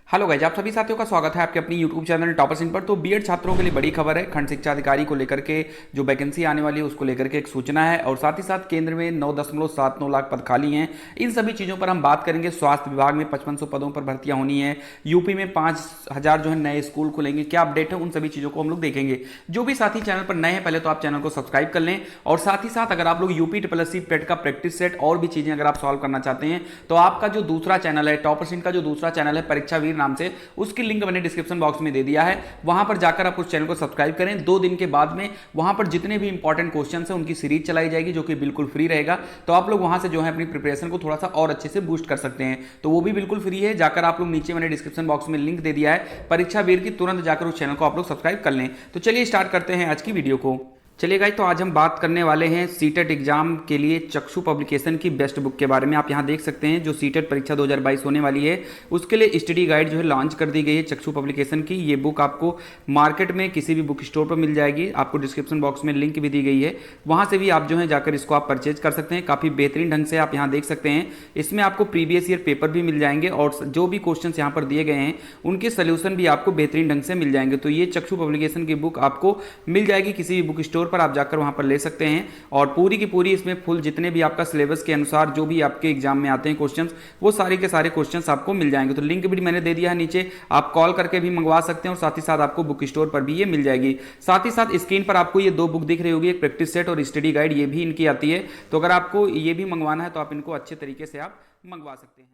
Hello guys, आप सभी साथियों का स्वागत है आपके अपनी यूट्यूब चैनल टॉपर्स इन पर। तो बीएड छात्रों के लिए बड़ी खबर है। खंड शिक्षा अधिकारी को लेकर के जो वैकेंसी आने वाली है उसको लेकर के एक सूचना है और साथ ही साथ केंद्र में 9.79 लाख पद खाली हैं। इन सभी चीज़ों पर हम बात करेंगे। स्वास्थ्य विभाग में 5500 पदों पर भर्तियां होनी है। यूपी में 5000 जो है नए स्कूल खुलेंगे। क्या अपडेट है, उन सभी चीज़ों को हम लोग देखेंगे। जो भी साथी चैनल पर नए हैं, पहले तो आप चैनल को सब्सक्राइब कर लें और साथ ही साथ अगर आप लोग यूपी SSC टेट का प्रैक्टिस सेट और भी चीज़ें अगर आप सॉल्व करना चाहते हैं तो आपका जो दूसरा चैनल है टॉपर्स इन का, जो दूसरा चैनल है परीक्षा वीर नाम से, उसकी लिंक मैंने डिस्क्रिप्शन बॉक्स में दे दिया है। वहां पर जाकर आप उस चैनल को सब्सक्राइब करें। 2 दिन के बाद में वहां पर जितने भी इंपॉर्टेंट क्वेश्चंस हैं उनकी सीरीज चलाई जाएगी जो कि बिल्कुल फ्री रहेगा। तो आप लोग वहां से जो है अपनी प्रिपरेशन को थोड़ा सा और अच्छे से बूस्ट कर सकते हैं। तो वो भी बिल्कुल फ्री है। जाकर आप लोग नीचे मैंने डिस्क्रिप्शन बॉक्स में लिंक दे दिया है परीक्षा वीर की, तुरंत जाकर उस चैनल को आप लोग सब्सक्राइब कर लें। तो चलिए स्टार्ट करते हैं आज की वीडियो को। चलिए गाइस, तो आज हम बात करने वाले हैं सीटेट एग्जाम के लिए चक्षु पब्लिकेशन की बेस्ट बुक के बारे में। आप यहां देख सकते हैं जो सीटेट परीक्षा 2022 होने वाली है उसके लिए स्टडी गाइड जो है लॉन्च कर दी गई है चक्षु पब्लिकेशन की। ये बुक आपको मार्केट में किसी भी बुक स्टोर पर मिल जाएगी। आपको डिस्क्रिप्शन बॉक्स में लिंक भी दी गई है, वहां से भी आप जो है जाकर इसको आप परचेज कर सकते हैं। काफ़ी बेहतरीन ढंग से आप यहाँ देख सकते हैं। इसमें आपको प्रीवियस ईयर पेपर भी मिल जाएंगे और जो भी क्वेश्चन यहाँ पर दिए गए हैं उनके सोल्यूशन भी आपको बेहतरीन ढंग से मिल जाएंगे। तो ये चक्षु पब्लिकेशन की बुक आपको मिल जाएगी किसी भी बुक स्टोर पर, आप जाकर वहाँ पर ले सकते हैं। और पूरी की पूरी इसमें फुल जितने भी आपका सिलेबस के अनुसार जो भी आपके एग्जाम में आते हैं क्वेश्चंस, वो सारे के सारे क्वेश्चंस आपको मिल जाएंगे। तो लिंक भी मैंने दे दिया है नीचे, आप कॉल करके भी मंगवा सकते हैं और साथ ही साथ आपको बुक स्टोर पर भी ये मिल जाएगी। साथ ही साथ स्क्रीन पर आपको ये 2 बुक दिख रही होगी, एक प्रैक्टिस सेट और स्टडी गाइड, ये भी इनकी आती है। तो अगर आपको ये भी मंगवाना है तो आप इनको अच्छे तरीके से आप मंगवा सकते हैं।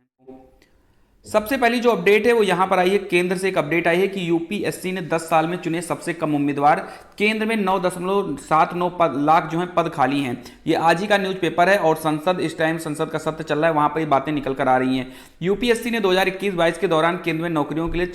सबसे पहली जो अपडेट है वो यहां पर आई है, केंद्र से एक अपडेट आई है कि यूपीएससी ने 10 साल में चुने सबसे कम उम्मीदवार। केंद्र में 9.79 लाख जो है पद खाली हैं। ये आज ही का न्यूज़पेपर है और संसद, इस टाइम संसद का सत्र चल रहा है, वहां पर ये बातें निकल कर आ रही हैं। यूपीएससी ने 2021-22 के दौरान केंद्र में नौकरियों के लिए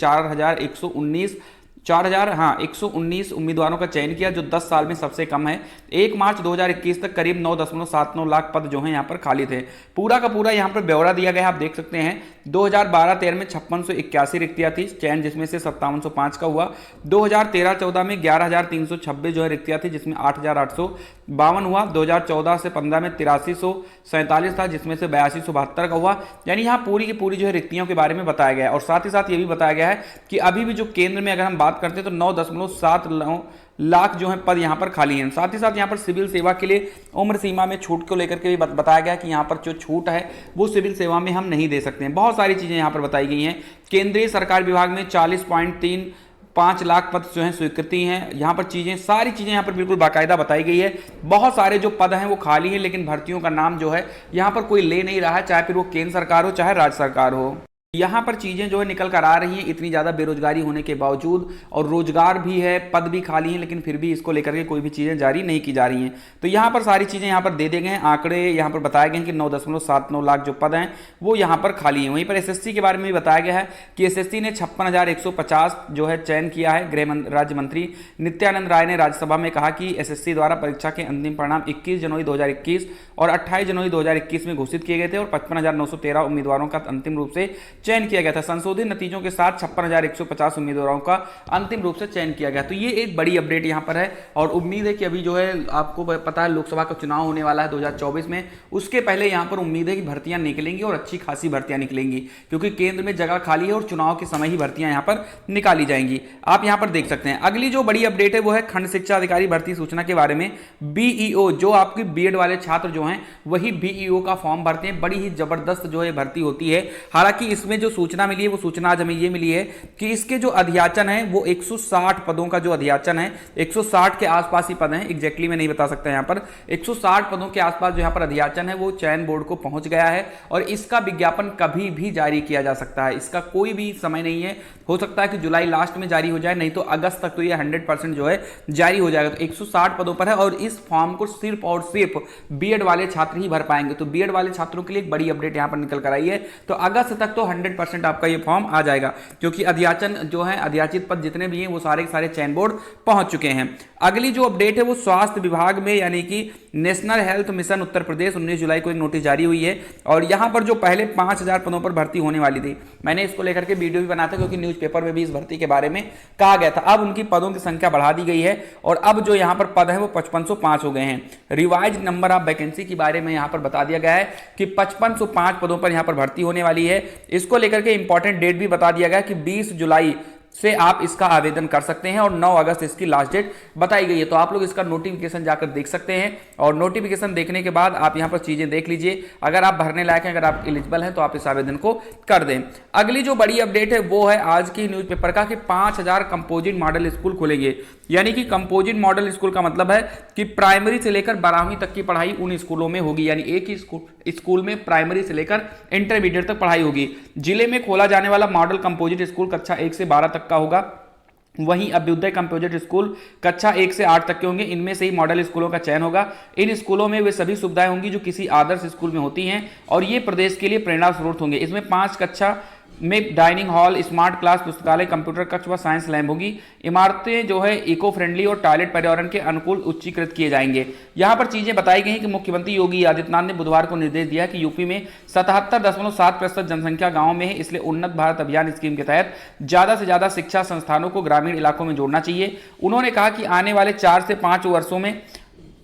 119 उम्मीदवारों का चयन किया, जो 10 साल में सबसे कम है। 1 मार्च 2021 तक करीब 9.79 लाख पद जो हैं यहाँ पर खाली थे। पूरा का पूरा यहाँ पर ब्यौरा दिया गया है, आप देख सकते हैं। 2012-13 में 5681 रिक्तियाँ थी, चयन जिसमें से 5705 का हुआ। 2013-14 में 11326 जो है रिक्तियाँ थी, जिसमें 8852 हुआ। 2014 से 15 में 8347 था, जिसमें से 8272 का हुआ। यानी यहाँ पूरी की पूरी जो है रिक्तियों के बारे में बताया गया है। और साथ ही साथ ये भी बताया गया है कि अभी भी जो केंद्र में अगर हम बात करते हैं तो 9.79 लाख जो है पद यहाँ पर खाली हैं। साथ ही साथ यहाँ पर सिविल सेवा के लिए उम्र सीमा में छूट को लेकर के भी बताया गया कि यहाँ पर जो छूट है वो सिविल सेवा में हम नहीं दे सकते हैं। बहुत सारी चीज़ें यहाँ पर बताई गई हैं। केंद्रीय सरकार विभाग में 40.35 लाख पद जो है स्वीकृति हैं। यहाँ पर चीज़ें, सारी चीज़ें यहाँ पर बिल्कुल बाकायदा बताई गई है। बहुत सारे जो पद हैं वो खाली हैं, लेकिन भर्तियों का नाम जो है यहाँ पर कोई ले नहीं रहा है, चाहे फिर वो केंद्र सरकार हो चाहे राज्य सरकार हो। यहाँ पर चीज़ें जो है निकल कर आ रही हैं, इतनी ज़्यादा बेरोजगारी होने के बावजूद, और रोजगार भी है, पद भी खाली हैं, लेकिन फिर भी इसको लेकर के कोई भी चीज़ें जारी नहीं की जा रही हैं। तो यहाँ पर सारी चीज़ें यहाँ पर दे दिए गए हैं, आंकड़े यहाँ पर बताए गए हैं कि 9.79 लाख जो पद हैं वो यहाँ पर खाली हैं। वहीं पर एसएससी के बारे में भी बताया गया है कि एसएससी ने 56,150 जो है चयन किया है। गृह राज्य मंत्री नित्यानंद राय ने राज्यसभा में कहा कि एसएससी द्वारा परीक्षा के अंतिम परिणाम 21 जनवरी 2021 और 28 जनवरी 2021 में घोषित किए गए थे और 55,913 उम्मीदवारों का अंतिम रूप से चयन किया गया था। संशोधित नतीजों के साथ 56,150 उम्मीदवारों का अंतिम रूप से चयन किया गया। तो ये एक बड़ी अपडेट यहाँ पर है और उम्मीद है कि अभी जो है आपको पता है लोकसभा का चुनाव होने वाला है 2024 में, उसके पहले यहाँ पर उम्मीद है कि भर्तियां निकलेंगी और अच्छी खासी भर्तियां निकलेंगी, क्योंकि केंद्र में जगह खाली है और चुनाव के समय ही भर्तियां यहाँ पर निकाली जाएंगी। आप यहाँ पर देख सकते हैं। अगली जो बड़ी अपडेट है वो है खंड शिक्षा अधिकारी भर्ती सूचना के बारे में। बीईओ, जो आपकी बीएड वाले छात्र जो हैं वही बीईओ का फॉर्म भरते हैं। बड़ी ही जबरदस्त जो है भर्ती होती है। हालांकि इसमें जो सूचना मिली है वो सूचना आज हमें ये मिली है कि इसके जो अध्याचन है वो 160 पदों का जो अध्याचन है, 160 के आसपास ही पद हैं, एग्जैक्टली मैं नहीं बता सकता यहाँ पर। 160 पदों के आसपास जो यहाँ पर अध्याचन है वो चयन बोर्ड को पहुंच गया है और इसका विज्ञापन कभी भी जारी किया जा सकता है। इसका कोई भी समय नहीं है, हो सकता है कि जुलाई लास्ट में जारी हो जाए, नहीं तो अगस्त तक तो ये 100% जो है जारी हो जाएगा। तो 160 पदों पर है और इस फॉर्म को सिर्फ और सिर्फ बीएड वाले छात्र ही भर पाएंगे। तो बीएड वाले छात्रों के लिए एक बड़ी अपडेट यहाँ पर निकल कर आई है। तो अगस्त तक तो 100% आपका ये फॉर्म आ जाएगा, क्योंकि अध्याचन जो है, अध्याचित पद जितने भी हैं वो सारे के सारे चयन बोर्ड पहुंच चुके हैं। अगली जो अपडेट है वो स्वास्थ्य विभाग में, यानी कि national health mission Uttar Pradesh, 19 जुलाई को एक नोटिस जारी हुई है और यहां पर जो पहले 5000 पदों पर भर्ती होने वाली थी, मैंने इसको लेकर के वीडियो भी बनाया था क्योंकि न्यूज़पेपर में भी इस भर्ती के बारे में कहा गया था। अब उनकी पदों की संख्या बढ़ा दी गई है और अब जो यहां पर पद है वो 5505 हो गए हैं। रिवाइज नंबर ऑफ वैकेंसी के बारे में यहां पर बता दिया गया है कि 5505 पदों पर यहां पर भर्ती होने वाली है। इसको लेकर के इंपॉर्टेंट डेट भी बता दिया गया कि 20 जुलाई से आप इसका आवेदन कर सकते हैं और 9 अगस्त इसकी लास्ट डेट बताई गई है। तो आप लोग इसका नोटिफिकेशन जाकर देख सकते हैं और नोटिफिकेशन देखने के बाद आप यहां पर चीजें देख लीजिए। अगर आप भरने लायक हैं, अगर आप एलिजिबल हैं तो आप इस आवेदन को कर दें। अगली जो बड़ी अपडेट है वो है आज की न्यूज़पेपर का कि 5000 कंपोजिट मॉडल स्कूल खुलेंगे। यानी कि कंपोजिट मॉडल स्कूल का मतलब है कि प्राइमरी से लेकर 12वीं तक की पढ़ाई उन स्कूलों में होगी। यानी एक ही स्कूल में प्राइमरी से लेकर इंटरमीडिएट तक पढ़ाई होगी। जिले में खोला जाने वाला मॉडल कंपोजिट स्कूल कक्षा 1 से 12 तक का होगा। वहीं अभ्युदय कंपोजिट स्कूल कक्षा 1 से 8 तक के होंगे। इनमें से ही मॉडल स्कूलों का चयन होगा। इन स्कूलों में वे सभी सुविधाएं होंगी जो किसी आदर्श स्कूल में होती हैं और ये प्रदेश के लिए प्रेरणा स्रोत होंगे। इसमें 5 कक्षा में डाइनिंग हॉल, स्मार्ट क्लास, पुस्तकालय, कंप्यूटर कक्ष व साइंस लैब होगी। इमारतें जो है इको फ्रेंडली और टॉयलेट पर्यावरण के अनुकूल उच्चीकृत किए जाएंगे। यहां पर चीजें बताई गई कि मुख्यमंत्री योगी आदित्यनाथ ने बुधवार को निर्देश दिया कि यूपी में 77.7% जनसंख्या गांव में है, इसलिए उन्नत भारत अभियान स्कीम के तहत ज्यादा से ज्यादा शिक्षा संस्थानों को ग्रामीण इलाकों में जोड़ना चाहिए। उन्होंने कहा कि आने वाले 4 से 5 वर्षों में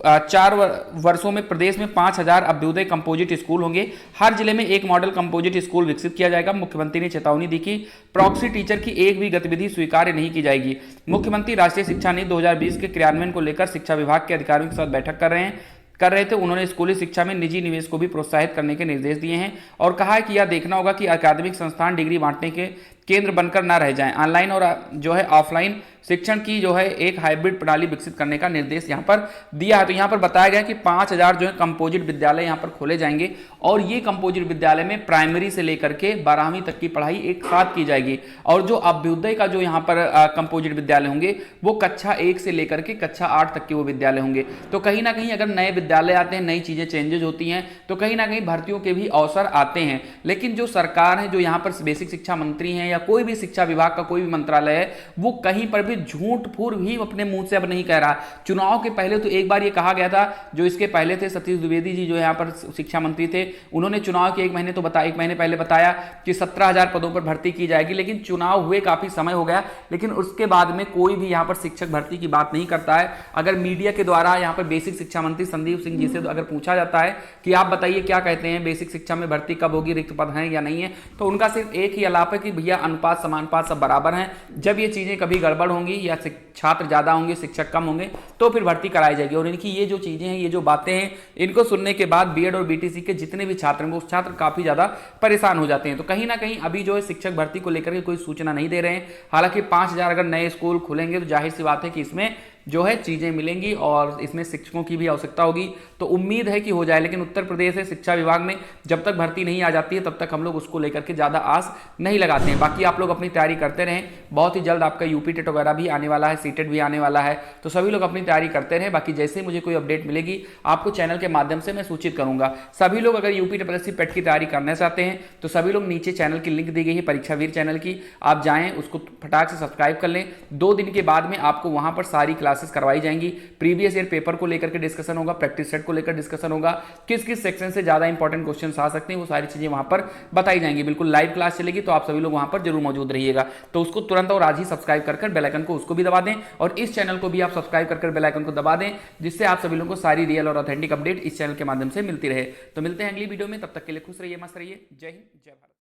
4 वर्षों में प्रदेश में 5000 अभ्युदय कंपोजिट स्कूल होंगे। हर जिले में एक मॉडल कंपोजिट स्कूल विकसित किया जाएगा। मुख्यमंत्री ने चेतावनी दी कि प्रॉक्सी टीचर की एक भी गतिविधि स्वीकार्य नहीं की जाएगी। मुख्यमंत्री राष्ट्रीय शिक्षा नीति 2020 के क्रियान्वयन को लेकर शिक्षा विभाग के अधिकारियों के साथ बैठक कर रहे थे। उन्होंने स्कूली शिक्षा में निजी निवेश को भी प्रोत्साहित करने के निर्देश दिए हैं और कहा है कि यह देखना होगा कि अकादमिक संस्थान डिग्री बांटने के केंद्र बनकर ना रह जाएं। ऑनलाइन और जो है ऑफलाइन शिक्षण की जो है एक हाइब्रिड प्रणाली विकसित करने का निर्देश यहां पर दिया है। तो यहां पर बताया गया कि 5000 जो है कंपोजिट विद्यालय यहां पर खोले जाएंगे और ये कंपोजिट विद्यालय में प्राइमरी से लेकर के 12वीं तक की पढ़ाई एक साथ की जाएगी। और जो अभ्युदय का जो यहाँ पर कंपोजिट विद्यालय होंगे वो कक्षा 1 से लेकर के कक्षा 8 तक के वो विद्यालय होंगे। तो कहीं ना कहीं अगर नए विद्यालय आते हैं, नई चीजें चेंजेज होती हैं तो कहीं ना कहीं भर्तियों के भी अवसर आते हैं। लेकिन जो सरकार है, जो यहाँ पर बेसिक शिक्षा मंत्री हैं या कोई भी शिक्षा विभाग का कोई भी मंत्रालय है, वो कहीं पर भी झूठ फूट भी अपने मुंह से अब नहीं कह रहा। चुनाव के पहले तो एक बार ये कहा गया था, जो इसके पहले थे सतीश द्विवेदी जी जो यहाँ पर शिक्षा मंत्री थे, उन्होंने चुनाव के 1 महीने पहले बताया कि 17,000 पदों पर भर्ती की जाएगी। लेकिन चुनाव हुए काफी समय हो गया, लेकिन उसके बाद में कोई भी यहाँ पर शिक्षक भर्ती की बात नहीं करता है। अगर मीडिया के द्वारा यहाँ पर बेसिक शिक्षा मंत्री संदीप सिंह जी से अगर पूछा जाता है कि आप बताइए क्या कहते हैं, बेसिक शिक्षा में भर्ती कब होगी, रिक्त पद हैं या नहीं है, तो उनका सिर्फ एक ही आलाप है कि भैया अनुपात समानुपात सब बराबर हैं। जब ये चीजें कभी गड़बड़ होंगी या छात्र ज्यादा होंगे, शिक्षक कम होंगे, तो फिर भर्ती कराई जाएगी। और इनकी ये जो चीजें हैं, ये जो बातें हैं, इनको सुनने के बाद बीएड और बीटीसी के जितने भी छात्र हैं वो छात्र काफी ज्यादा परेशान हो जाते हैं। तो कहीं ना कहीं अभी जो है शिक्षक भर्ती को लेकर के कोई सूचना नहीं दे रहे हैं। हालांकि 5000 अगर नए स्कूल खुलेंगे तो जाहिर सी बात है कि इसमें जो है चीजें मिलेंगी और इसमें शिक्षकों की भी आवश्यकता होगी। तो उम्मीद है कि हो जाए, लेकिन उत्तर प्रदेश है शिक्षा विभाग में जब तक भर्ती नहीं आ जाती है तब तक हम लोग उसको लेकर के ज्यादा आस नहीं लगाते हैं। बाकी आप लोग अपनी तैयारी करते रहें, बहुत ही जल्द आपका यूपी टेट वगैरह भी आने वाला है, सीटेट भी आने वाला है, तो सभी लोग अपनी तैयारी करते रहें। बाकी जैसे ही मुझे कोई अपडेट मिलेगी आपको चैनल के माध्यम से मैं सूचित करूंगा। सभी लोग अगर यूपी टेट पेट की तैयारी करना चाहते हैं तो सभी लोग नीचे चैनल की लिंक दी गई है परीक्षावीर चैनल की, आप जाएं उसको फटाक से सब्सक्राइब कर लें। 2 दिन के बाद में आपको वहां पर सारी क्लासेस करवाई जाएंगी। प्रीवियस ईयर पेपर को लेकर के डिस्कशन होगा, प्रैक्टिस सेट को लेकर डिस्कशन होगा, किस किस सेक्शन से ज्यादा इंपॉर्टेंट क्वेश्चंस आ सकते हैं, वो सारी चीजें वहां पर बताई जाएंगी। बिल्कुल लाइव क्लास चलेगी, तो आप सभी लोग वहां पर जरूर मौजूद रहिएगा। तो उसको तुरंत और आज ही सब्सक्राइब कर बेल आइकन को उसको भी दबा दें और इस चैनल को भी आप सब्सक्राइब कर बेल आइकन को दबा दें, जिससे आप सभी लोगों को सारी रियल और ऑथेंटिक अपडेट इस चैनल के माध्यम से मिलती रहे। तो मिलते हैं अगली वीडियो में, तब तक के लिए खुश रहिए, मस्त रहिए। जय हिंद, जय भारत।